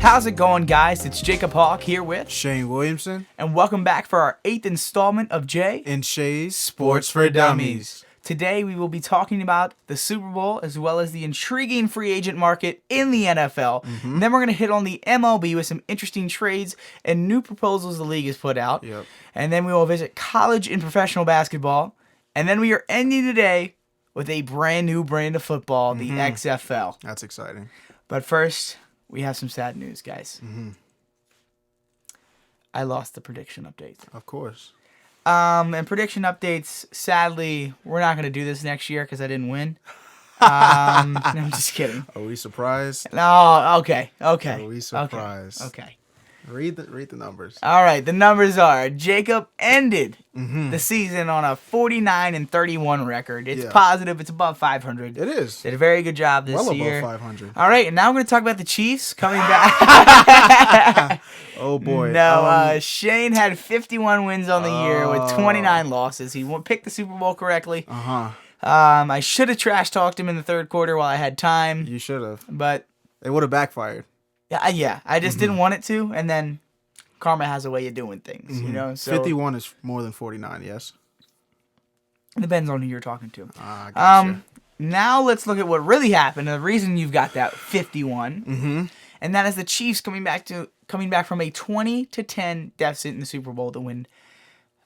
How's it going, guys? It's Jacob Haugh here with Shayne Williamson. And welcome back for our 8th installment of Jay and Shays Sports for Dummies. Today we will be talking about the Super Bowl as well as the intriguing free agent market in the NFL. And then we're going to hit on the MLB with some interesting trades and new proposals the league has put out. Yep. And then we will visit college and professional basketball. And then we are ending today with a brand new brand of football, the XFL. That's exciting. But first, we have some sad news, guys. I lost the prediction update. Of course. And prediction updates, sadly, we're not going to do this next year because I didn't win. I'm just kidding. Are we surprised? No, okay. Are we surprised? Okay. Read the numbers. All right, the numbers are Jacob ended the season on a 49-31 record. It's positive. It's above 500. It is. Did a very good job this year. Well above 500. All right, and now we're going to talk about the Chiefs coming back. Oh, boy. No, Shayne had 51 wins on the year with 29 losses. He picked the Super Bowl correctly. I should have trash-talked him in the third quarter while I had time. You should have. But it would have backfired. Yeah, I just didn't want it to, and then karma has a way of doing things, you know? So 51 is more than 49, yes? It depends on who you're talking to. Gotcha. Now let's look at what really happened, and the reason you've got that 51, and that is the Chiefs coming back from a 20-10 deficit in the Super Bowl to win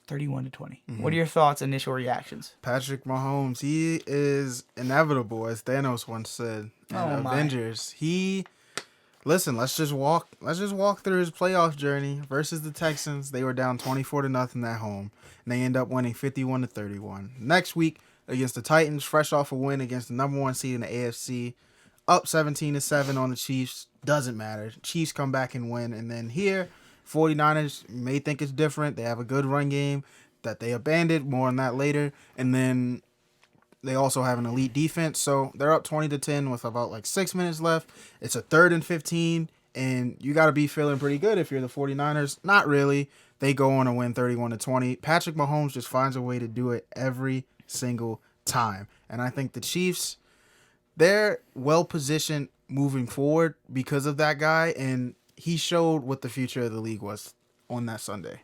31-20. What are your thoughts, initial reactions? Patrick Mahomes, he is inevitable, as Thanos once said. And Avengers, Listen, let's just walk through his playoff journey versus the Texans. They were down 24-0 at home, and they end up winning 51-31. Next week against the Titans, fresh off a win against the number 1 seed in the AFC, up 17-7 on the Chiefs. Doesn't matter. Chiefs come back and win, and then here, 49ers may think it's different. They have a good run game that they abandoned. More on that later, and then they also have an elite defense, so they're up 20-10 with about 6 minutes left. It's a 3rd and 15, and you got to be feeling pretty good if you're the 49ers. Not really. They go on to win 31-20. Patrick Mahomes just finds a way to do it every single time. And I think the Chiefs, they're well-positioned moving forward because of that guy, and he showed what the future of the league was on that Sunday.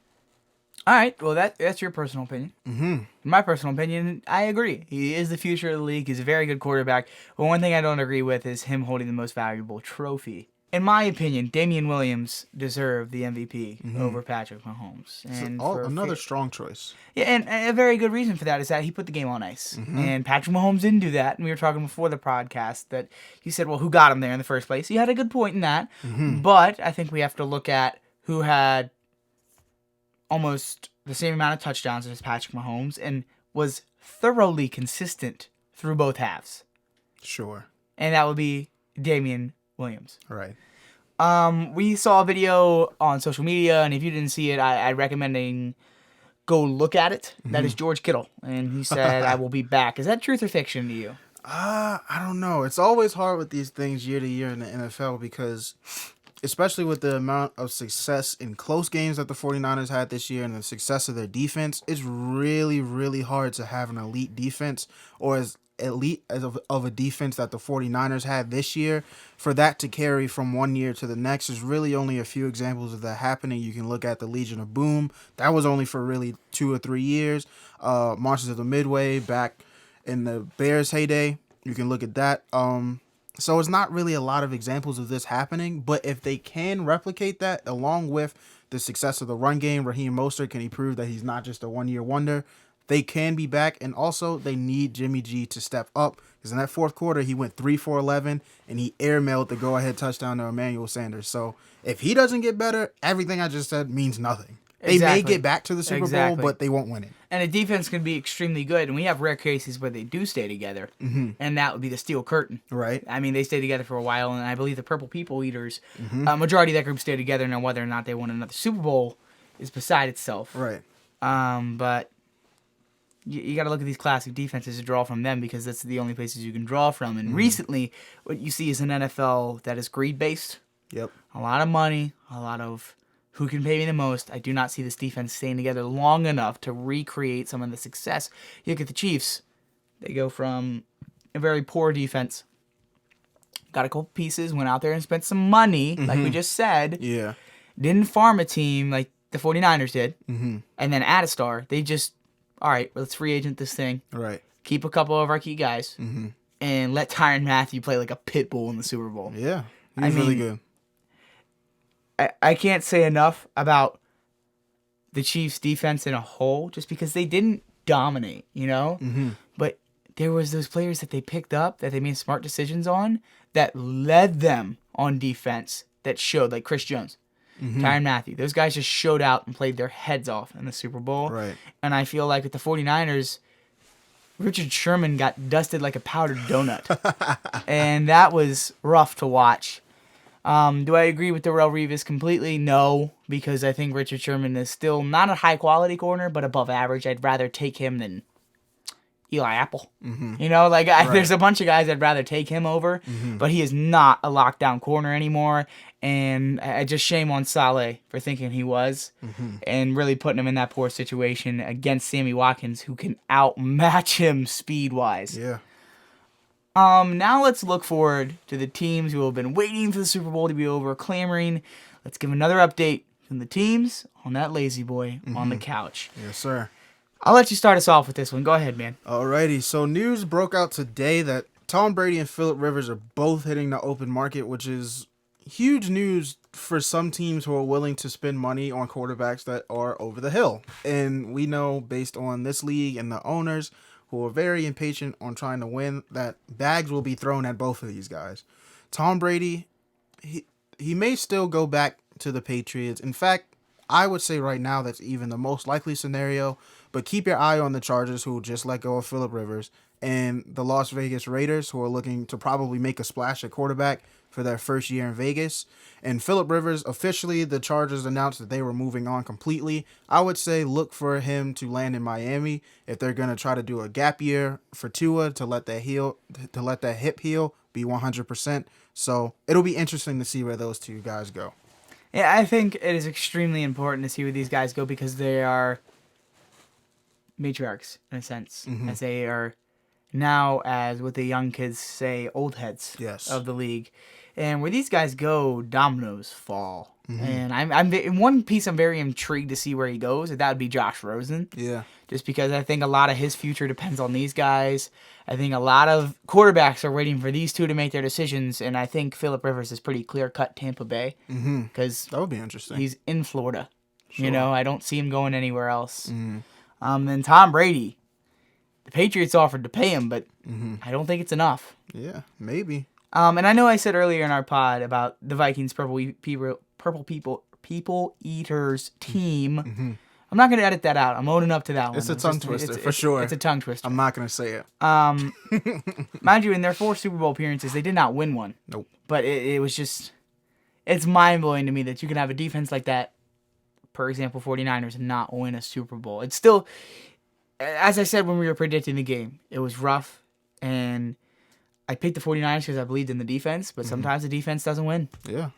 All right, well, that's your personal opinion. My personal opinion, I agree. He is the future of the league. He's a very good quarterback. But one thing I don't agree with is him holding the most valuable trophy. In my opinion, Damian Williams deserved the MVP over Patrick Mahomes. And another strong choice. Yeah, and a very good reason for that is that he put the game on ice. And Patrick Mahomes didn't do that. And we were talking before the podcast that you said, well, who got him there in the first place? You had a good point in that. But I think we have to look at who had almost the same amount of touchdowns as Patrick Mahomes and was thoroughly consistent through both halves. Sure. And that would be Damian Williams. Right. We saw a video on social media, and if you didn't see it, I recommend go look at it. That is George Kittle, and he said, I will be back. Is that truth or fiction to you? I don't know. It's always hard with these things year to year in the NFL because especially with the amount of success in close games that the 49ers had this year and the success of their defense, it's really, really hard to have an elite defense or as elite of a defense that the 49ers had this year. For that to carry from one year to the next is really only a few examples of that happening. You can look at the Legion of Boom. That was only for really 2 or 3 years. Monsters of the Midway back in the Bears heyday. You can look at that. So it's not really a lot of examples of this happening, but if they can replicate that along with the success of the run game, Raheem Mostert, can he prove that he's not just a one-year wonder? They can be back, and also they need Jimmy G to step up because in that fourth quarter, he went 3-for-11, and he airmailed the go-ahead touchdown to Emmanuel Sanders. So if he doesn't get better, everything I just said means nothing. They may get back to the Super Bowl, but they won't win it. And a defense can be extremely good, and we have rare cases where they do stay together, and that would be the Steel Curtain. Right. I mean, they stayed together for a while, and I believe the Purple People Eaters, majority of that group stayed together. Now, whether or not they won another Super Bowl is beside itself. Right. But you got to look at these classic defenses to draw from them because that's the only places you can draw from. And recently, what you see is an NFL that is greed-based. Yep. A lot of money, a lot of who can pay me the most. I do not see this defense staying together long enough to recreate some of the success. You look at the Chiefs. They go from a very poor defense got a couple pieces, went out there and spent some money, like we just said. Yeah. Didn't farm a team like the 49ers did. And then add a star. They just, all right, let's free agent this thing. Right. Keep a couple of our key guys. And let Tyrann Mathieu play like a pit bull in the Super Bowl. Yeah. He was really good. I can't say enough about the Chiefs' defense in a whole, just because they didn't dominate, you know? But there was those players that they picked up, that they made smart decisions on, that led them on defense, that showed, like Chris Jones, Tyrann Mathieu. Those guys just showed out and played their heads off in the Super Bowl. Right. And I feel like with the 49ers, Richard Sherman got dusted like a powdered donut. And that was rough to watch. Do I agree with Darrelle Revis completely? No, because I think Richard Sherman is still not a high-quality corner, but above average. I'd rather take him than Eli Apple. You know, like there's a bunch of guys I'd rather take him over, but he is not a lockdown corner anymore. And I just shame on Saleh for thinking he was, and really putting him in that poor situation against Sammy Watkins, who can outmatch him speed-wise. Yeah. Now let's look forward to the teams who have been waiting for the Super Bowl to be over, clamoring. Let's give another update from the teams on that lazy boy on the couch. Yes, sir. I'll let you start us off with this one. Go ahead, man. Alrighty. So news broke out today that Tom Brady and Phillip Rivers are both hitting the open market, which is huge news for some teams who are willing to spend money on quarterbacks that are over the hill. And we know, based on this league and the owners who are very impatient on trying to win, that bags will be thrown at both of these guys. Tom Brady, he may still go back to the Patriots. In fact, I would say right now that's even the most likely scenario. But keep your eye on the Chargers, who just let go of Phillip Rivers, and the Las Vegas Raiders, who are looking to probably make a splash at quarterback for their first year in Vegas. And Phillip Rivers, officially, the Chargers announced that they were moving on completely. I would say look for him to land in Miami if they're going to try to do a gap year for Tua to let that hip heal, be 100%. So it'll be interesting to see where those two guys go. Yeah, I think it is extremely important to see where these guys go, because they are matriarchs in a sense, as they are now, as what the young kids say, old heads of the league. And where these guys go, dominoes fall. And I'm in one piece I'm very intrigued to see where he goes, and that would be Josh Rosen. Yeah. Just because I think a lot of his future depends on these guys. I think a lot of quarterbacks are waiting for these two to make their decisions, and I think Phillip Rivers is pretty clear-cut Tampa Bay. Because that would be interesting. He's in Florida. Sure. You know, I don't see him going anywhere else. Then Tom Brady, the Patriots offered to pay him, but I don't think it's enough. Yeah, maybe. And I know I said earlier in our pod about the Vikings Purple People Eaters team. I'm not going to edit that out. I'm owning up to that one. It's a tongue twister, for sure. It's a tongue twister. I'm not going to say it. Mind you, in their 4 Super Bowl appearances, they did not win one. Nope. But it was just, it's mind-blowing to me that you can have a defense like that, for example, 49ers, and not win a Super Bowl. It's still, as I said when we were predicting the game, it was rough, and I picked the 49ers because I believed in the defense, but sometimes the defense doesn't win. Yeah.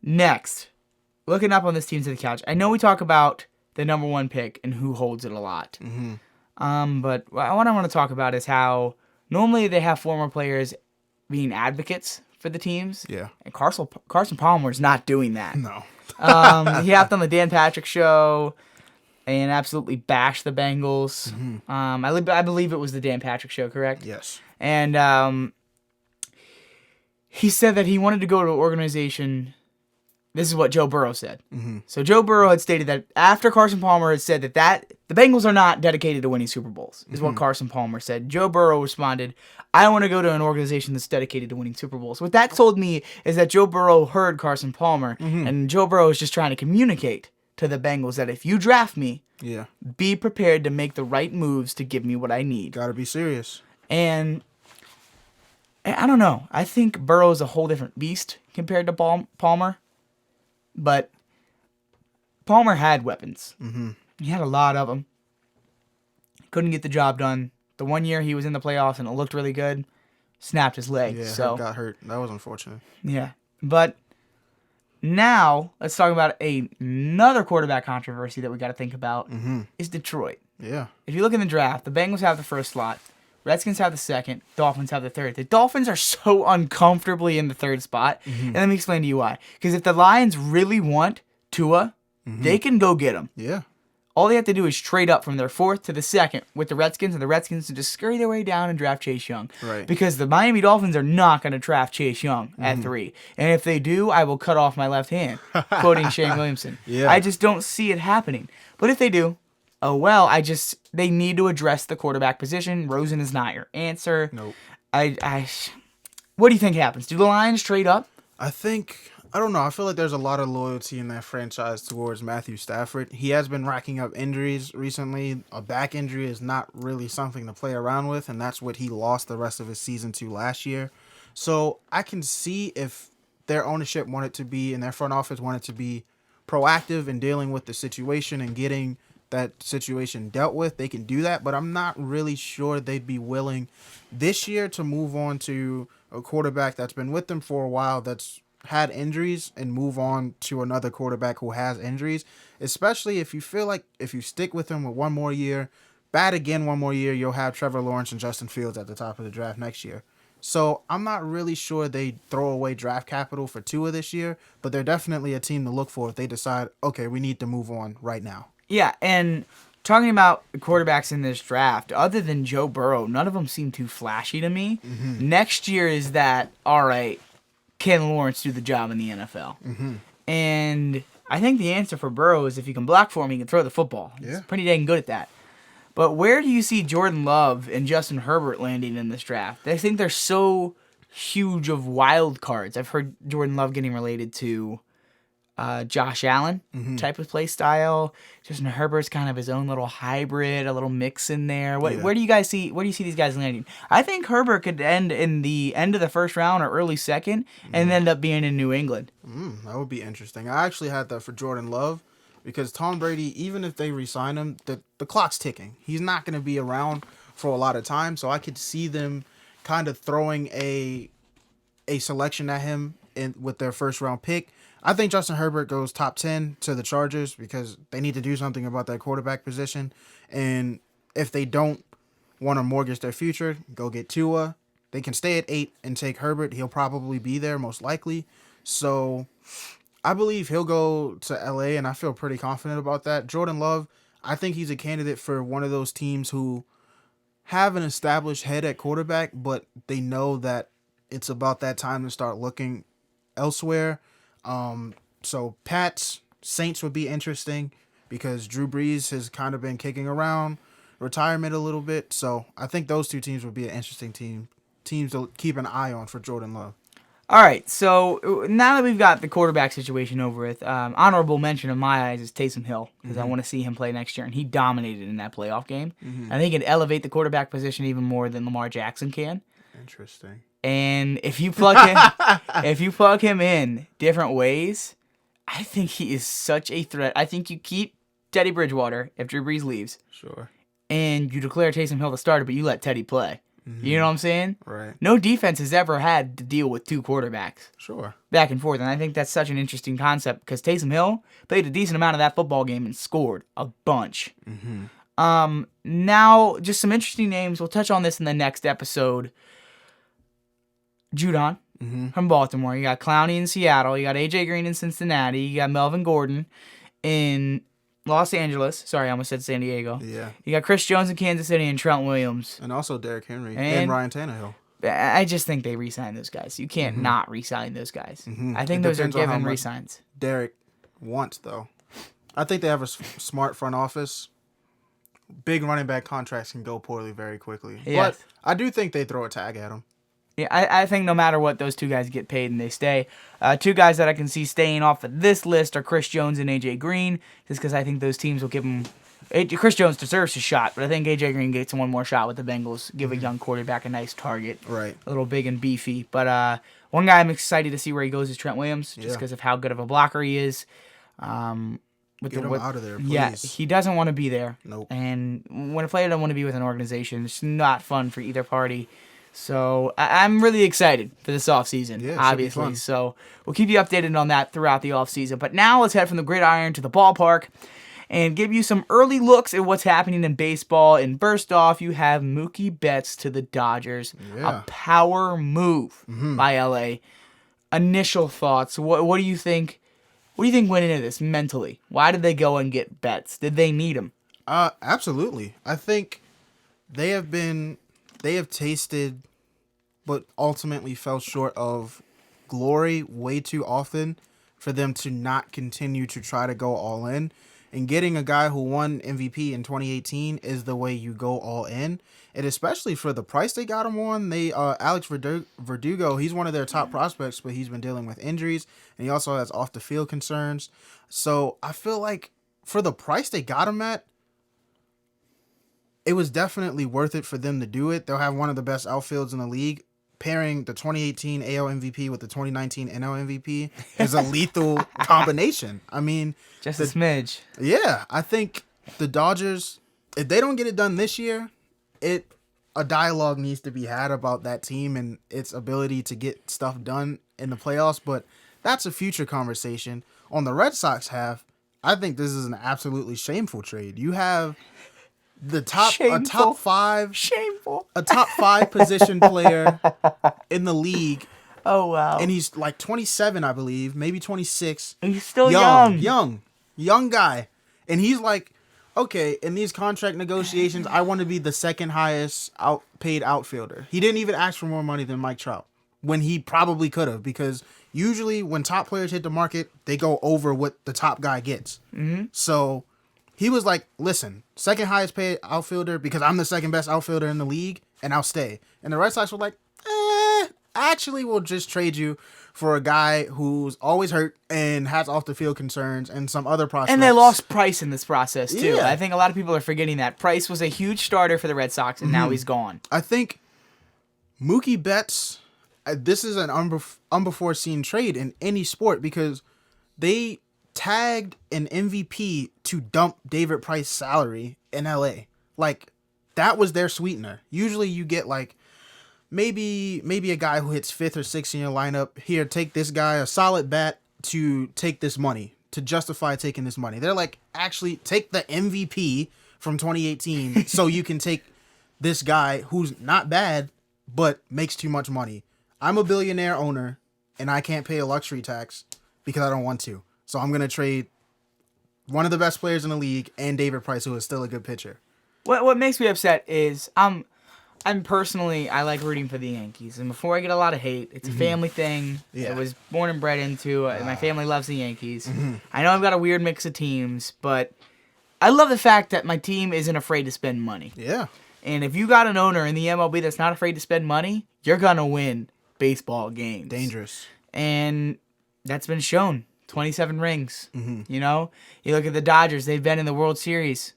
Next, looking up on this team to the couch, I know we talk about the number 1 pick and who holds it a lot. But what I want to talk about is how normally they have former players being advocates for the teams. Yeah. And Carson Palmer is not doing that. No. He hopped on the Dan Patrick show and absolutely bashed the Bengals. I believe it was the Dan Patrick show, correct? Yes. And he said that he wanted to go to an organization. This is what Joe Burrow said. So Joe Burrow had stated that after Carson Palmer had said that the Bengals are not dedicated to winning Super Bowls, is what Carson Palmer said. Joe Burrow responded, I want to go to an organization that's dedicated to winning Super Bowls. What that told me is that Joe Burrow heard Carson Palmer, and Joe Burrow is just trying to communicate to the Bengals that if you draft me, be prepared to make the right moves to give me what I need. Gotta be serious. And I don't know. I think Burrow is a whole different beast compared to Palmer. But Palmer had weapons. He had a lot of them. Couldn't get the job done. The one year he was in the playoffs and it looked really good, snapped his leg. Yeah, got hurt. That was unfortunate. Yeah. But now, let's talk about another quarterback controversy that we got to think about is Detroit. Yeah. If you look in the draft, the Bengals have the first slot Redskins have the second. Dolphins have the third. The Dolphins are so uncomfortably in the third spot. And let me explain to you why. Because if the Lions really want Tua, they can go get him. Yeah. All they have to do is trade up from their fourth to the second with the Redskins, and the Redskins can just scurry their way down and draft Chase Young. Right. Because the Miami Dolphins are not going to draft Chase Young at 3. And if they do, I will cut off my left hand, quoting Shane Williamson. Yeah. I just don't see it happening. But if they do, oh well, they need to address the quarterback position. Rosen is not your answer. Nope. What do you think happens? Do the Lions trade up? I don't know. I feel like there's a lot of loyalty in that franchise towards Matthew Stafford. He has been racking up injuries recently. A back injury is not really something to play around with, and that's what he lost the rest of his season to last year. So I can see if their ownership wanted to be, and their front office wanted to be proactive in dealing with the situation and getting that situation dealt with, they can do that. But I'm not really sure they'd be willing this year to move on to a quarterback that's been with them for a while, that's had injuries, and move on to another quarterback who has injuries, especially if you feel like if you stick with him with one more year, bat again one more year, you'll have Trevor Lawrence and Justin Fields at the top of the draft next year. So I'm not really sure they throw away draft capital for Tua this year, but they're definitely a team to look for if they decide, okay, we need to move on right now. Yeah, and talking about the quarterbacks in this draft, other than Joe Burrow, none of them seem too flashy to me. Next year is that, all right, can Lawrence do the job in the NFL? And I think the answer for Burrow is if you can block for him, he can throw the football. He's pretty dang good at that. But where do you see Jordan Love and Justin Herbert landing in this draft? I think they're so huge of wild cards. I've heard Jordan Love getting related to Josh Allen type of play style. Justin Herbert's kind of his own little hybrid, a little mix in there. Where do you guys see? Where do you see these guys landing? I think Herbert could end in the end of the first round or early second, and end up being in New England. That would be interesting. I actually had that for Jordan Love because Tom Brady, even if they re-sign him, the clock's ticking. He's not going to be around for a lot of time, so I could see them kind of throwing a selection at him with their first round pick. I think Justin Herbert goes top 10 to the Chargers because they need to do something about that quarterback position. And if they don't want to mortgage their future, go get Tua. They can stay at 8 and take Herbert. He'll probably be there most likely. So I believe he'll go to LA, and I feel pretty confident about that. Jordan Love, I think he's a candidate for one of those teams who have an established head at quarterback, but they know that it's about that time to start looking elsewhere. So Pats, Saints would be interesting because Drew Brees has kind of been kicking around retirement a little bit. So I think those two teams would be an interesting teams to keep an eye on for Jordan Love. All right, so now that we've got the quarterback situation over with, honorable mention in my eyes is Taysom Hill because I want to see him play next year, and he dominated in that playoff game. I think it'd elevate the quarterback position even more than Lamar Jackson can. Interesting. And if you plug him in different ways, I think he is such a threat. I think you keep Teddy Bridgewater if Drew Brees leaves. Sure. And you declare Taysom Hill the starter, but you let Teddy play. You know what I'm saying? Right. No defense has ever had to deal with two quarterbacks. Sure. Back and forth. And I think that's such an interesting concept because Taysom Hill played a decent amount of that football game and scored a bunch. Now, just some interesting names. We'll touch on this in the next episode. Judon from Baltimore. You got Clowney in Seattle. You got AJ Green in Cincinnati. You got Melvin Gordon in Los Angeles. Sorry, I almost said San Diego. Yeah. You got Chris Jones in Kansas City and Trent Williams. And also Derrick Henry and Ryan Tannehill. I just think they re-sign those guys. You can't not re-sign those guys. I think those are given re-signs. Derrick wants, though. I think they have a smart front office. Big running back contracts can go poorly very quickly. Yes. But I do think they throw a tag at them. Yeah, I think no matter what, those two guys get paid and they stay. Two guys that I can see staying off of this list are Chris Jones and AJ Green, just because I think those teams will give him. Chris Jones deserves a shot, but I think AJ Green gets one more shot with the Bengals. Give a young quarterback a nice target, right? A little big and beefy. But one guy I'm excited to see where he goes is Trent Williams, just because of how good of a blocker he is. Get him out of there, please. Yeah, he doesn't want to be there. Nope. And when a player doesn't want to be with an organization, it's not fun for either party. So I'm really excited for this offseason, obviously. So we'll keep you updated on that throughout the offseason. But now let's head from the gridiron to the ballpark. and give you some early looks at what's happening in baseball. And first off, you have Mookie Betts to the Dodgers. A power move by LA. Initial thoughts. What do you think? What do you think went into this mentally? Why did they go and get Betts? Did they need him? Absolutely. I think they have tasted, but ultimately fell short of glory way too often for them to not continue to try to go all in. And getting a guy who won MVP in 2018 is the way you go all in. And especially for the price they got him on, Alex Verdugo, he's one of their top prospects, but he's been dealing with injuries, and he also has off the field concerns. So I feel like for the price they got him at, it was definitely worth it for them to do it. They'll have one of the best outfields in the league. Pairing the 2018 AL MVP with the 2019 NL MVP is a lethal combination. I mean, just a smidge. Yeah, I think the Dodgers, if they don't get it done this year, a dialogue needs to be had about that team and its ability to get stuff done in the playoffs. But that's a future conversation. On the Red Sox half, I think this is an absolutely shameful trade. You have a top five position player in the league. Oh wow! And he's like 27, I believe, maybe 26. And he's still young guy. And he's like, okay, in these contract negotiations, I want to be the second highest paid outfielder. He didn't even ask for more money than Mike Trout when he probably could have, because usually when top players hit the market, they go over what the top guy gets. Mm-hmm. So he was like, listen, second highest paid outfielder because I'm the second best outfielder in the league, and I'll stay. And the Red Sox were like, actually, we'll just trade you for a guy who's always hurt and has off-the-field concerns and some other prospects. And they lost Price in this process, too. Yeah. I think a lot of people are forgetting that. Price was a huge starter for the Red Sox, and now he's gone. I think Mookie Betts, this is an unbefore-seen trade in any sport because they tagged an MVP to dump David Price's salary in LA. Like, that was their sweetener. Usually you get like maybe a guy who hits 5th or 6th in your lineup. Here, take this guy, a solid bat to take this money, to justify taking this money. They're like, actually take the MVP from 2018 so you can take this guy who's not bad but makes too much money. I'm a billionaire owner and I can't pay a luxury tax because I don't want to. So I'm going to trade one of the best players in the league and David Price, who is still a good pitcher. What makes me upset is I'm personally, I like rooting for the Yankees. And before I get a lot of hate, it's a family thing. Yeah. I was born and bred into. My family loves the Yankees. I know I've got a weird mix of teams, but I love the fact that my team isn't afraid to spend money. Yeah. And if you got an owner in the MLB that's not afraid to spend money, you're going to win baseball games. Dangerous. And that's been shown. 27 rings. You know? You look at the Dodgers, they've been in the World Series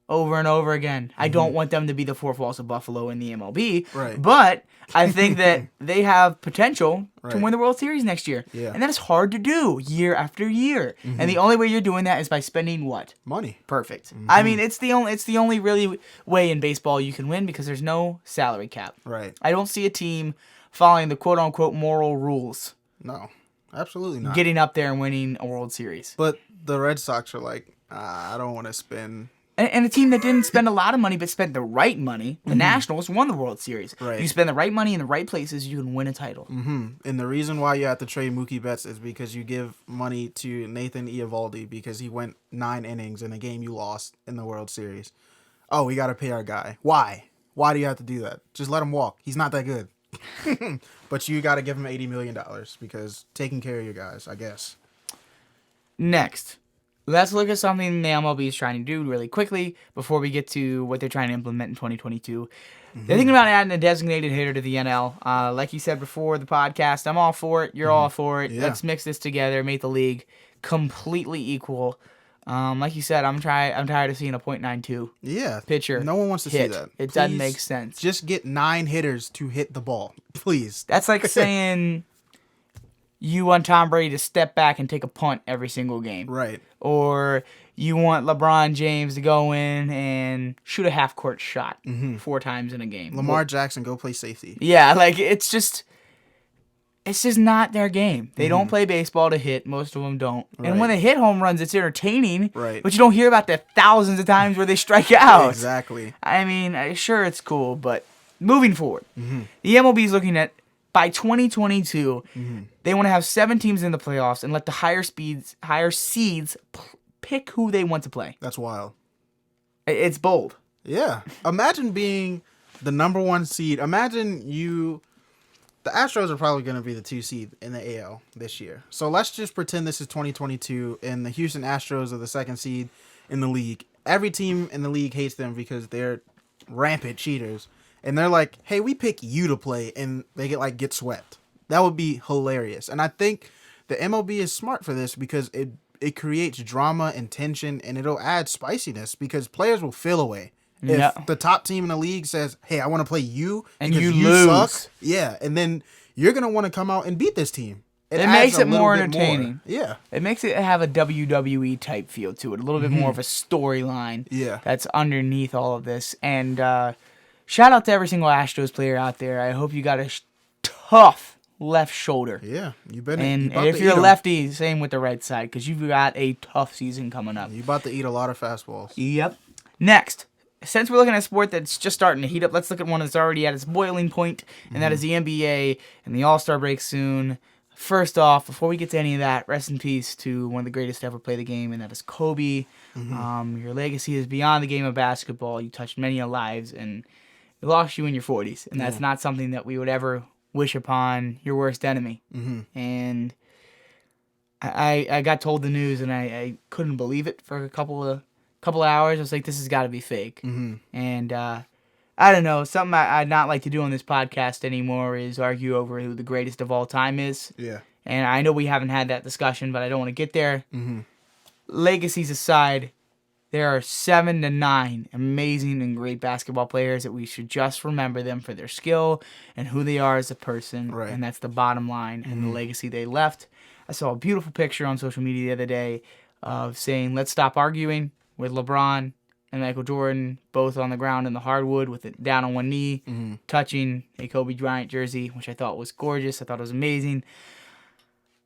over and over again. I don't want them to be the Four Falls of Buffalo in the MLB. Right. But I think that they have potential to win the World Series next year. Yeah. And that is hard to do year after year. And the only way you're doing that is by spending what? Money. Perfect. I mean, it's the only really way in baseball you can win because there's no salary cap. Right. I don't see a team following the quote-unquote moral rules. No. Absolutely not. Getting up there and winning a World Series. But the Red Sox are like, I don't want to spend. And a team that didn't spend a lot of money but spent the right money, the Nationals, won the World Series. Right. You spend the right money in the right places, you can win a title. And the reason why you have to trade Mookie Betts is because you give money to Nathan Eovaldi because he went 9 innings in a game you lost in the World Series. Oh, we got to pay our guy. Why? Why do you have to do that? Just let him walk. He's not that good. But you got to give him $80 million because taking care of your guys, I guess. Next, let's look at something the MLB is trying to do really quickly before we get to what they're trying to implement in 2022. They're thinking about adding a designated hitter to the NL. Like you said before the podcast, I'm all for it. You're all for it. Yeah. Let's mix this together, make the league completely equal. Like you said, I'm tired of seeing a .92 pitcher. No one wants to see that. It doesn't make sense. Just get 9 hitters to hit the ball, please. That's like saying you want Tom Brady to step back and take a punt every single game. Right. Or you want LeBron James to go in and shoot a half-court shot 4 times in a game. Lamar Jackson, go play safety. Yeah, like it's just... It's just not their game. They don't play baseball to hit. Most of them don't. Right. And when they hit home runs, it's entertaining. Right. But you don't hear about the thousands of times where they strike out. Exactly. I mean, sure, it's cool, but moving forward, the MLB is looking at, by 2022, they want to have 7 teams in the playoffs and let the higher seeds pick who they want to play. That's wild. It's bold. Yeah. Imagine being the number 1 seed. Imagine the Astros are probably going to be the 2 seed in the AL this year. So let's just pretend this is 2022 and the Houston Astros are the 2nd seed in the league. Every team in the league hates them because they're rampant cheaters. And they're like, hey, we pick you to play, and they get swept. That would be hilarious. And I think the MLB is smart for this because it creates drama and tension, and it'll add spiciness because players will feel away. If the top team in the league says, hey, I want to play you, and you lose. Suck, yeah, and then you're going to want to come out and beat this team. It makes it more entertaining. Yeah. It makes it have a WWE type feel to it, a little bit more of a storyline that's underneath all of this. And shout out to every single Astros player out there. I hope you got a tough left shoulder. Yeah, you better. And if you're a lefty, same with the right side, because you've got a tough season coming up. You're about to eat a lot of fastballs. Yep. Next, since we're looking at a sport that's just starting to heat up, let's look at one that's already at its boiling point, and that is the NBA and the All-Star break soon. First off, before we get to any of that, rest in peace to one of the greatest to ever play the game, and that is Kobe. Your legacy is beyond the game of basketball. You touched many lives, and we lost you in your 40s, and that's not something that we would ever wish upon your worst enemy. And I got told the news, and I couldn't believe it for a couple of hours. I was like, this has got to be fake. And I don't know. Something I'd not like to do on this podcast anymore is argue over who the greatest of all time is. Yeah. And I know we haven't had that discussion, but I don't want to get there. Legacies aside, there are 7 to 9 amazing and great basketball players that we should just remember them for their skill and who they are as a person. Right. And that's the bottom line and the legacy they left. I saw a beautiful picture on social media the other day of saying, let's stop arguing, with LeBron and Michael Jordan both on the ground in the hardwood with it down on one knee, touching a Kobe Bryant jersey, which I thought was gorgeous. I thought it was amazing.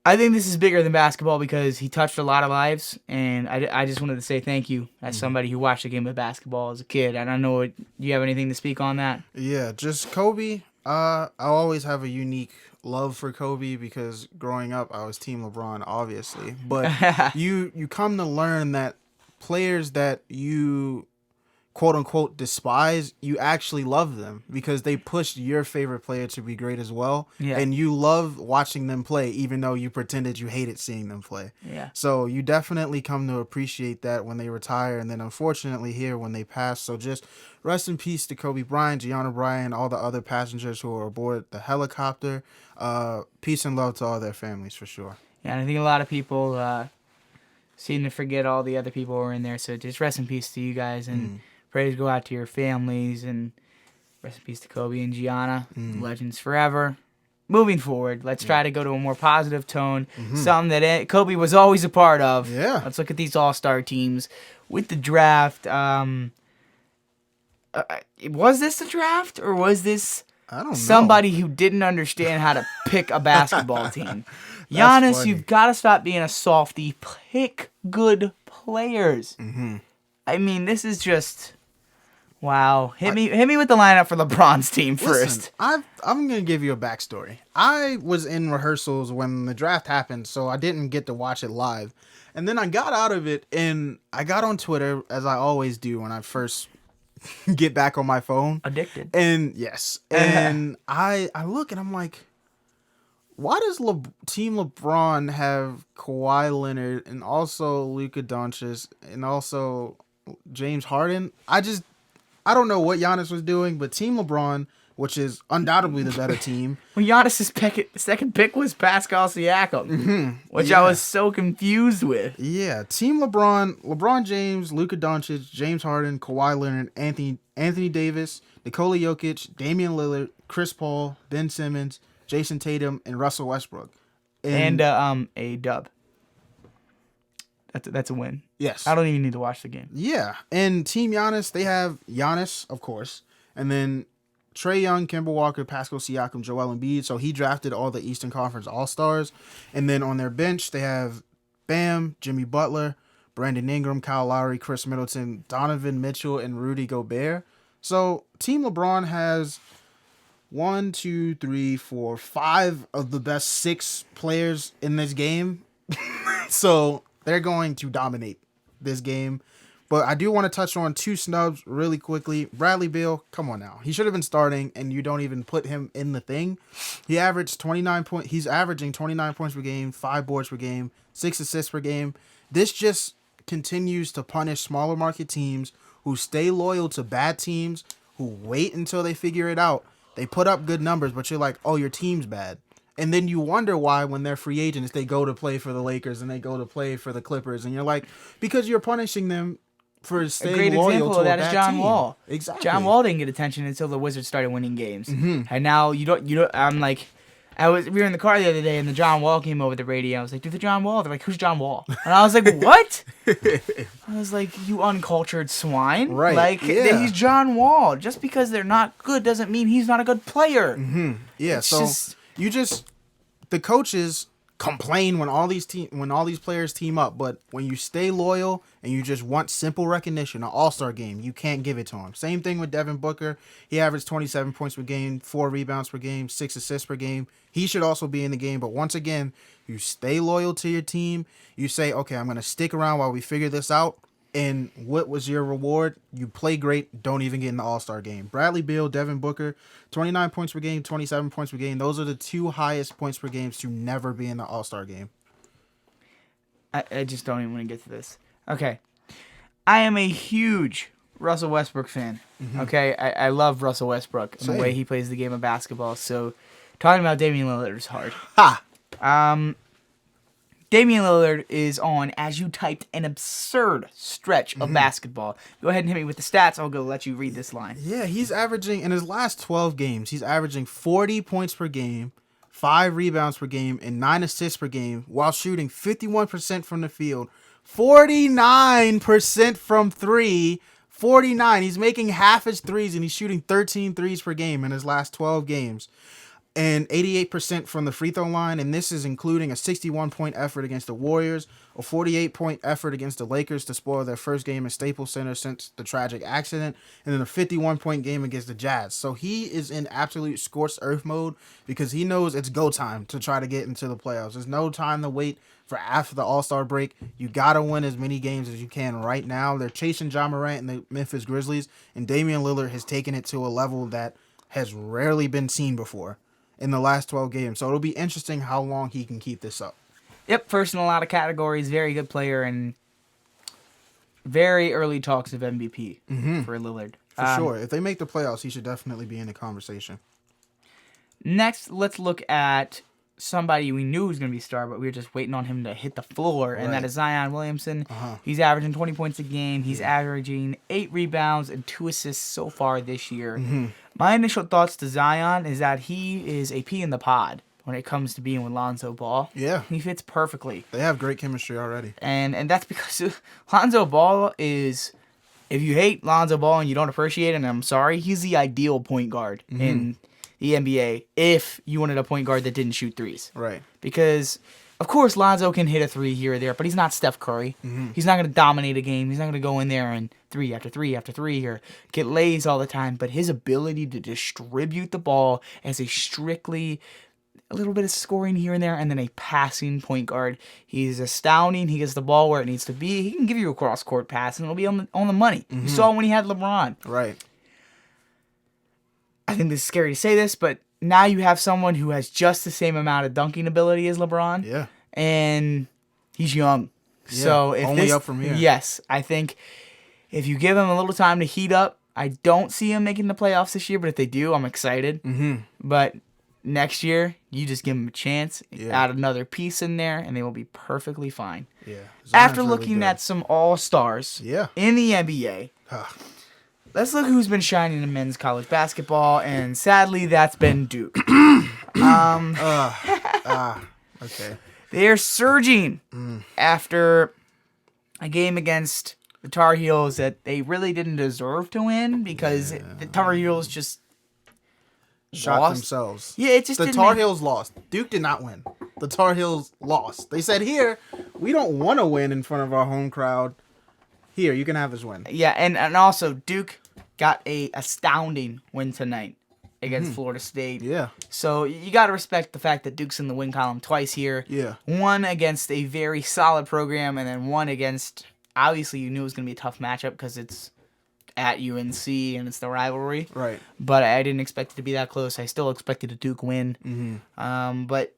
I think this is bigger than basketball because he touched a lot of lives, and I just wanted to say thank you as somebody who watched a game of basketball as a kid. I don't know, do you have anything to speak on that? Yeah, just Kobe. I always have a unique love for Kobe because growing up I was Team LeBron, obviously. But you come to learn that players that you quote unquote despise, you actually love them because they pushed your favorite player to be great as well. Yeah. And you love watching them play even though you pretended you hated seeing them play. Yeah. So you definitely come to appreciate that when they retire and then unfortunately here when they pass. So just rest in peace to Kobe Bryant, Gianna Bryant, all the other passengers who were aboard the helicopter. Peace and love to all their families for sure. Yeah, and I think a lot of people seem to forget all the other people who were in there. So just rest in peace to you guys, and praise go out to your families, and rest in peace to Kobe and Gianna, legends forever. Moving forward, let's try to go to a more positive tone, something that Kobe was always a part of. Yeah. Let's look at these all-star teams with the draft. Was this the draft, or was this somebody who didn't understand how to pick a basketball team? Giannis, you've got to stop being a softie. Pick good players. I mean, this is just wow. Hit me with the lineup for LeBron's team first. Listen, I'm gonna give you a backstory. I was in rehearsals when the draft happened, so I didn't get to watch it live. And then I got out of it, and I got on Twitter as I always do when I first get back on my phone. Addicted. And yes, and I look and I'm like, why does Team LeBron have Kawhi Leonard and also Luka Doncic and also James Harden? I don't know what Giannis was doing, but Team LeBron, which is undoubtedly the better team. Well, Giannis' second pick was Pascal Siakam, which I was so confused with. Yeah, Team LeBron James, Luka Doncic, James Harden, Kawhi Leonard, Anthony Davis, Nikola Jokic, Damian Lillard, Chris Paul, Ben Simmons, Jason Tatum, and Russell Westbrook. And a dub. That's a win. Yes. I don't even need to watch the game. Yeah. And Team Giannis, they have Giannis, of course, and then Trae Young, Kemba Walker, Pascal Siakam, Joel Embiid. So he drafted all the Eastern Conference All-Stars. And then on their bench, they have Bam, Jimmy Butler, Brandon Ingram, Kyle Lowry, Chris Middleton, Donovan Mitchell, and Rudy Gobert. So Team LeBron has 5 of the best 6 players in this game. So they're going to dominate this game. But I do want to touch on 2 snubs really quickly. Bradley Beal, come on now. He should have been starting, and you don't even put him in the thing. He averaged 29 points. He's averaging 29 points per game, 5 boards per game, 6 assists per game. This just continues to punish smaller market teams who stay loyal to bad teams, who wait until they figure it out. They put up good numbers, but you're like, oh, your team's bad. And then you wonder why when they're free agents, they go to play for the Lakers and they go to play for the Clippers. And you're like, because you're punishing them for staying loyal to a bad team. A great example of that is John Wall. Exactly. John Wall didn't get attention until the Wizards started winning games. Mm-hmm. And now we were in the car the other day and the John Wall came over the radio. I was like, dude, the John Wall. They're like, who's John Wall? And I was like, what? I was like, you uncultured swine. Right. Like, he's John Wall. Just because they're not good doesn't mean he's not a good player. Mm-hmm. Yeah, the coaches complain when all these players team up, but when you stay loyal and you just want simple recognition, an all-star game, you can't give it to him. Same thing with Devin Booker. He averaged 27 points per game, 4 rebounds per game, 6 assists per game. He should also be in the game, but once again, you stay loyal to your team. You say, okay, I'm going to stick around while we figure this out. And what was your reward? You play great, don't even get in the all-star game. Bradley Beal, Devin Booker, 29 points per game, 27 points per game. Those are the 2 highest points per games to never be in the all-star game. I just don't even want to get to this. Okay. I am a huge Russell Westbrook fan. Mm-hmm. Okay? I love Russell Westbrook and the way he plays the game of basketball. So talking about Damian Lillard is hard. Ha! Damian Lillard is on, as you typed, an absurd stretch of basketball. Go ahead and hit me with the stats. I'll go let you read this line. Yeah, he's averaging, in his last 12 games, he's averaging 40 points per game, 5 rebounds per game, and 9 assists per game while shooting 51% from the field, 49% from 3, 49. He's making half his threes, and he's shooting 13 threes per game in his last 12 games. And 88% from the free throw line, and this is including a 61-point effort against the Warriors, a 48-point effort against the Lakers to spoil their first game at Staples Center since the tragic accident, and then a 51-point game against the Jazz. So he is in absolute scorched earth mode because he knows it's go time to try to get into the playoffs. There's no time to wait for after the All-Star break. You got to win as many games as you can right now. They're chasing Ja Morant and the Memphis Grizzlies, and Damian Lillard has taken it to a level that has rarely been seen before in the last 12 games. So it'll be interesting how long he can keep this up. Yep, first in a lot of categories, very good player, and very early talks of MVP for Lillard. For sure. If they make the playoffs, he should definitely be in the conversation. Next, let's look at somebody we knew was going to be a star, but we were just waiting on him to hit the floor, and that is Zion Williamson. He's averaging 20 points a game. He's averaging 8 rebounds and 2 assists so far this year. My initial thoughts to Zion is that he is a pea in the pod when it comes to being with Lonzo Ball. Yeah. He fits perfectly. They have great chemistry already. And that's because Lonzo Ball is, if you hate Lonzo Ball and you don't appreciate it, and I'm sorry, he's the ideal point guard in the NBA if you wanted a point guard that didn't shoot threes. Right. Because, of course, Lonzo can hit a 3 here or there, but he's not Steph Curry. He's not going to dominate a game. He's not going to go in there and 3 after 3 after 3 or get lays all the time. But his ability to distribute the ball as a strictly a little bit of scoring here and there and then a passing point guard, he's astounding. He gets the ball where it needs to be. He can give you a cross-court pass, and it'll be on the money. You saw when he had LeBron. Right. I think this is scary to say this, but now you have someone who has just the same amount of dunking ability as LeBron. Yeah. And he's young. Yeah, so if only up from here. Yes. I think if you give him a little time to heat up, I don't see him making the playoffs this year, but if they do, I'm excited. But next year, you just give him a chance, add another piece in there, and they will be perfectly fine. Yeah. After looking at some all-stars in the NBA, let's look who's been shining in men's college basketball, and sadly, that's been Duke. Okay. They are surging after a game against the Tar Heels that they really didn't deserve to win because the Tar Heels just shot themselves. Yeah, it just the Tar Heels lost. Duke did not win. The Tar Heels lost. They said, "Here, we don't want to win in front of our home crowd. Here, you can have this win." Yeah, and also Duke got a astounding win tonight against Florida State. Yeah. So you got to respect the fact that Duke's in the win column twice here. Yeah. One against a very solid program, and then one against, obviously you knew it was going to be a tough matchup because it's at UNC and it's the rivalry. Right. But I didn't expect it to be that close. I still expected a Duke win. Mm-hmm. But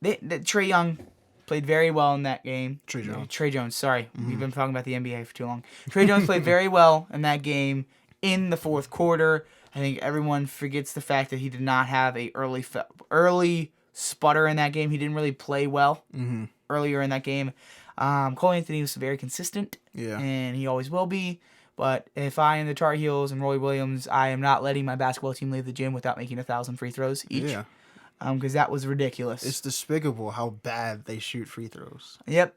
Trae Young played very well in that game. Trae Jones, sorry. We've been talking about the NBA for too long. Trae Jones played very well in that game in the fourth quarter. I think everyone forgets the fact that he did not have a early sputter in that game. He didn't really play well earlier in that game. Cole Anthony was very consistent, and he always will be. But if I am the Tar Heels and Roy Williams, I am not letting my basketball team leave the gym without making 1,000 free throws each. Yeah. Because that was ridiculous. It's despicable how bad they shoot free throws. Yep.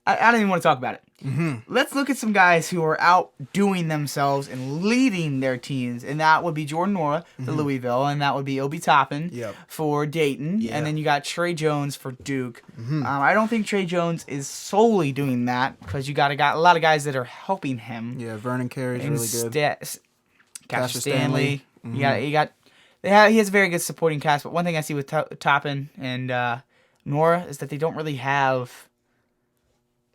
I don't even want to talk about it. Let's look at some guys who are outdoing themselves and leading their teams, and that would be Jordan Nwora for Louisville, and that would be Obi Toppin for Dayton, and then you got Trae Jones for Duke. I don't think Trae Jones is solely doing that because you got a lot of guys that are helping him. Yeah, Vernon Carey's really good. Cassius Stanley. He has a very good supporting cast, but one thing I see with Toppin and Nwora is that they don't really have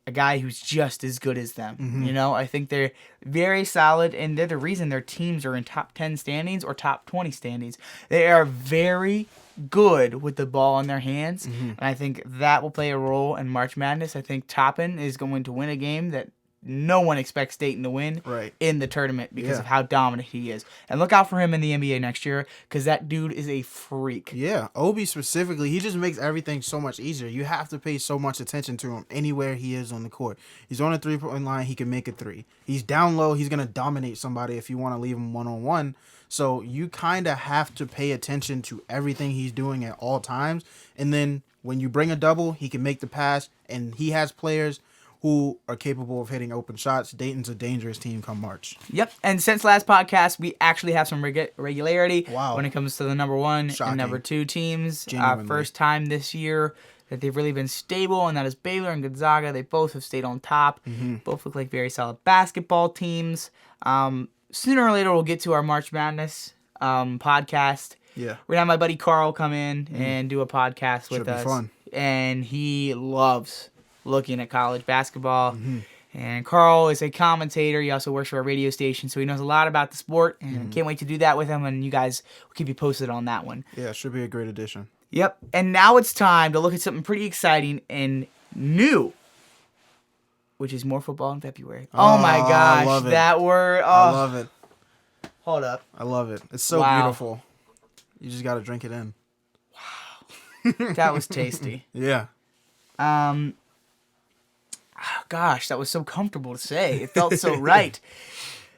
a guy who's just as good as them. You know, I think they're very solid, and they're the reason their teams are in top 10 standings or top 20 standings. They are very good with the ball in their hands, and I think that will play a role in March Madness. I think Toppin is going to win a game that no one expects Dayton to win in the tournament because of how dominant he is. And look out for him in the NBA next year because that dude is a freak. Yeah, Obi specifically, he just makes everything so much easier. You have to pay so much attention to him anywhere he is on the court. He's on a three-point line, he can make a three. He's down low, he's going to dominate somebody if you want to leave him one-on-one. So you kind of have to pay attention to everything he's doing at all times. And then when you bring a double, he can make the pass, and he has players who are capable of hitting open shots. Dayton's a dangerous team come March. Yep, and since last podcast, we actually have some regularity when it comes to the number one and number two teams. First time this year that they've really been stable, and that is Baylor and Gonzaga. They both have stayed on top. Both look like very solid basketball teams. Sooner or later, we'll get to our March Madness podcast. Yeah, we're gonna have my buddy Carl come in and do a podcast with us. Should be fun. And he loves looking at college basketball. And Carl is a commentator. He also works for a radio station, so he knows a lot about the sport. And I can't wait to do that with him, and you guys will keep you posted on that one. Yeah, should be a great addition. Yep. And now it's time to look at something pretty exciting and new, which is more football in February. Oh my gosh, I love it. That word. Oh. I love it. Hold up. I love it. It's so beautiful. You just got to drink it in. Wow. That was tasty. Yeah. Oh, gosh, that was so comfortable to say. It felt so right.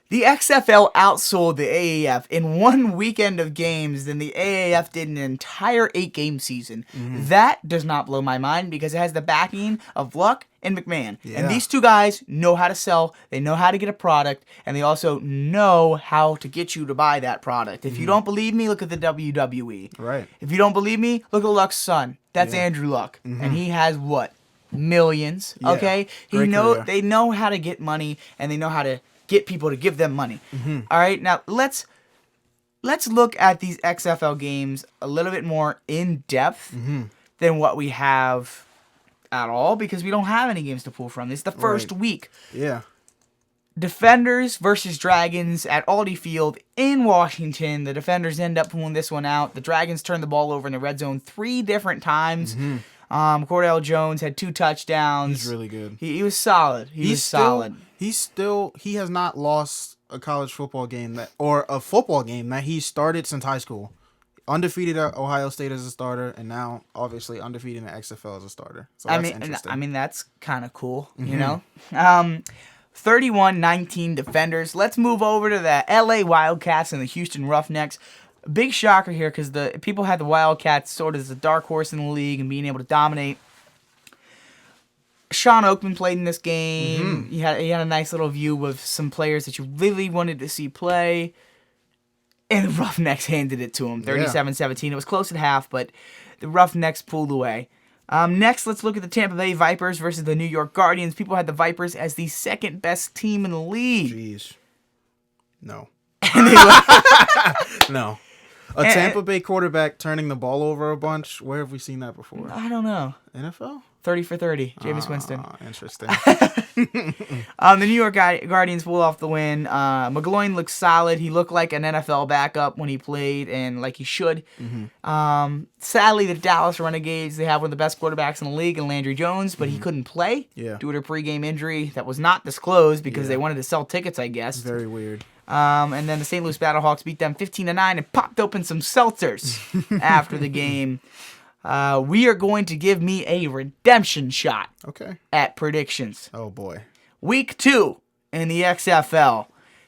The XFL outsold the AAF in one weekend of games than the AAF did an entire 8-game season. That does not blow my mind because it has the backing of Luck and McMahon. Yeah. And these two guys know how to sell, they know how to get a product, and they also know how to get you to buy that product. If you don't believe me, look at the WWE. Right. If you don't believe me, look at Luck's son. That's Andrew Luck. And he has what? Millions. Yeah. Okay? They know how to get money, and they know how to get people to give them money. All right, now let's look at these XFL games a little bit more in depth than what we have at all because we don't have any games to pull from. This is the first week. Yeah. Defenders versus Dragons at Aldi Field in Washington. The Defenders end up pulling this one out. The Dragons turned the ball over in the red zone 3 different times. Cordell Jones had 2 touchdowns. He's really good. He was solid. He has not lost a college football game or a football game that he started since high school. Undefeated at Ohio State as a starter, and now obviously undefeated in the XFL as a starter. So that's interesting. I mean that's kind of cool, you know. 31-19 Defenders. Let's move over to the LA Wildcats and the Houston Roughnecks. Big shocker here because the people had the Wildcats sort of as a dark horse in the league and being able to dominate. Sean Oakman played in this game. He had a nice little view of some players that you really wanted to see play. And the Roughnecks handed it to him, 37-17. It was close at half, but the Roughnecks pulled away. Next, let's look at the Tampa Bay Vipers versus the New York Guardians. People had the Vipers as the second best team in the league. Jeez. No. No. Tampa Bay quarterback turning the ball over a bunch. Where have we seen that before? I don't know. NFL? 30 for 30, Jameis Winston. Interesting. The New York Guardians pulled off the win. McGloin looked solid. He looked like an NFL backup when he played, and like he should. Sadly, the Dallas Renegades, they have one of the best quarterbacks in the league in Landry Jones, but he couldn't play due to a pregame injury that was not disclosed because they wanted to sell tickets, I guess. Very weird. And then the St. Louis Battlehawks beat them 15-9 and popped open some seltzers after the game. We are going to give me a redemption shot at predictions. Oh, boy. Week 2 in the XFL,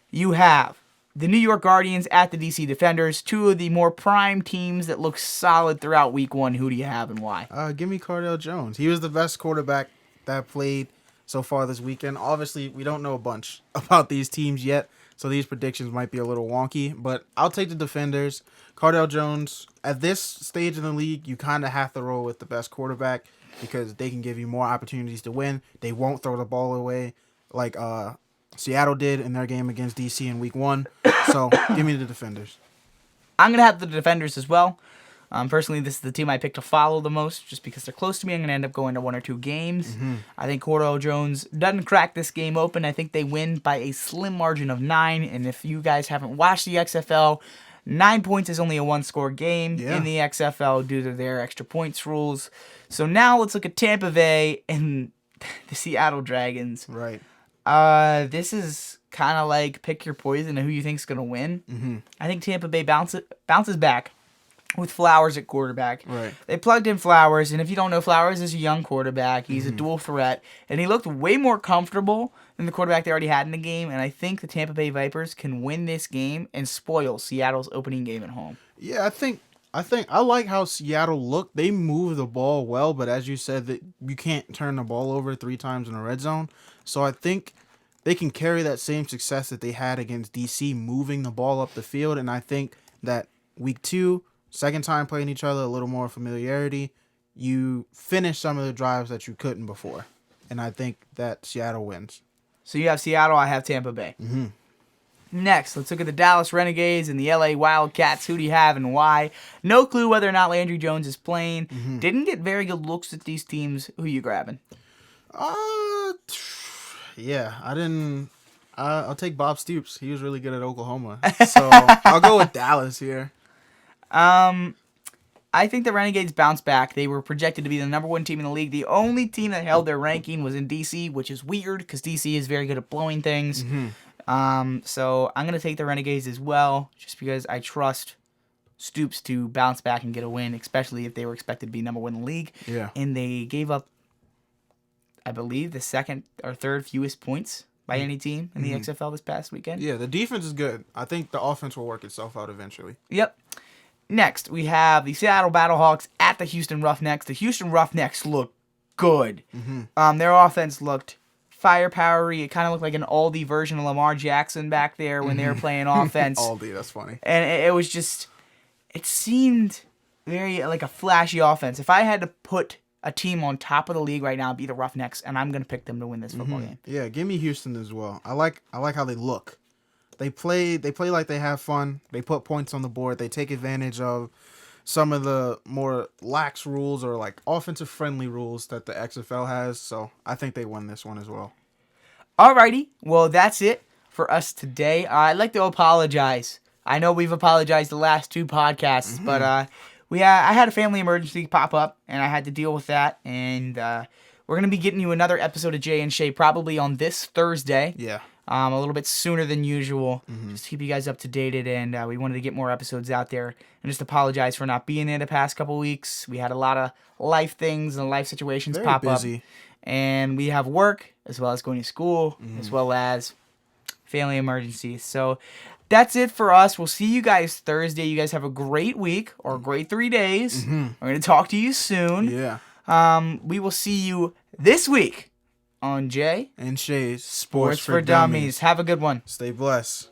you have the New York Guardians at the DC Defenders, two of the more prime teams that look solid throughout Week 1. Who do you have and why? Give me Cardale Jones. He was the best quarterback that played so far this weekend. Obviously, we don't know a bunch about these teams yet, so these predictions might be a little wonky, but I'll take the Defenders. Cardale Jones, at this stage in the league, you kind of have to roll with the best quarterback because they can give you more opportunities to win. They won't throw the ball away like Seattle did in their game against DC in Week 1. So, give me the Defenders. I'm going to have the Defenders as well. Personally, this is the team I picked to follow the most just because they're close to me. I'm going to end up going to 1 or 2 games. I think Cordell Jones doesn't crack this game open. I think they win by a slim margin of 9. And if you guys haven't watched the XFL, 9 points is only a 1-score game in the XFL due to their extra points rules. So now let's look at Tampa Bay and the Seattle Dragons. Right. This is kind of like pick your poison and who you think's going to win. I think Tampa Bay bounces back with Flowers at quarterback. Right. They plugged in Flowers, and if you don't know, Flowers is a young quarterback. He's a dual threat, and he looked way more comfortable than the quarterback they already had in the game, and I think the Tampa Bay Vipers can win this game and spoil Seattle's opening game at home. Yeah, I like how Seattle looked. They moved the ball well, but as you said, that you can't turn the ball over 3 times in a red zone. So I think they can carry that same success that they had against DC, moving the ball up the field, and I think that Week 2, second time playing each other, a little more familiarity, you finish some of the drives that you couldn't before. And I think that Seattle wins. So you have Seattle, I have Tampa Bay. Next, let's look at the Dallas Renegades and the LA Wildcats. Who do you have and why? No clue whether or not Landry Jones is playing. Didn't get very good looks at these teams. Who you grabbing? Yeah, I didn't. I'll take Bob Stoops. He was really good at Oklahoma. So I'll go with Dallas here. I think the Renegades bounced back. They were projected to be the number 1 team in the league. The only team that held their ranking was in DC, which is weird because DC is very good at blowing things. So I'm going to take the Renegades as well, just because I trust Stoops to bounce back and get a win, especially if they were expected to be number 1 in the league. Yeah. And they gave up, I believe, the second or third fewest points by any team in the XFL this past weekend. Yeah, the defense is good. I think the offense will work itself out eventually. Yep. Next, we have the Seattle Battlehawks at the Houston Roughnecks. The Houston Roughnecks look good. Their offense looked firepowery. It kind of looked like an Aldi version of Lamar Jackson back there when they were playing offense. Aldi, that's funny. And it was just, it seemed very like a flashy offense. If I had to put a team on top of the league right now, it'd be the Roughnecks, and I'm going to pick them to win this football game. Yeah, give me Houston as well. I like how they look. They play like they have fun. They put points on the board. They take advantage of some of the more lax rules or like offensive friendly rules that the XFL has. So I think they win this one as well. Alrighty. Well, that's it for us today. I'd like to apologize. I know we've apologized the last 2 podcasts, but I had a family emergency pop up, and I had to deal with that. And we're going to be getting you another episode of Jay and Shay probably on this Thursday. Yeah. A little bit sooner than usual, just to keep you guys up to date. And we wanted to get more episodes out there. And just apologize for not being there the past couple weeks. We had a lot of life things and life situations pop up. And we have work, as well as going to school, as well as family emergencies. So that's it for us. We'll see you guys Thursday. You guys have a great week, or a great 3 days. We're going to talk to you soon. Yeah. We will see you this week on Jay and Shays Sports for Dummies. Have a good one. Stay blessed.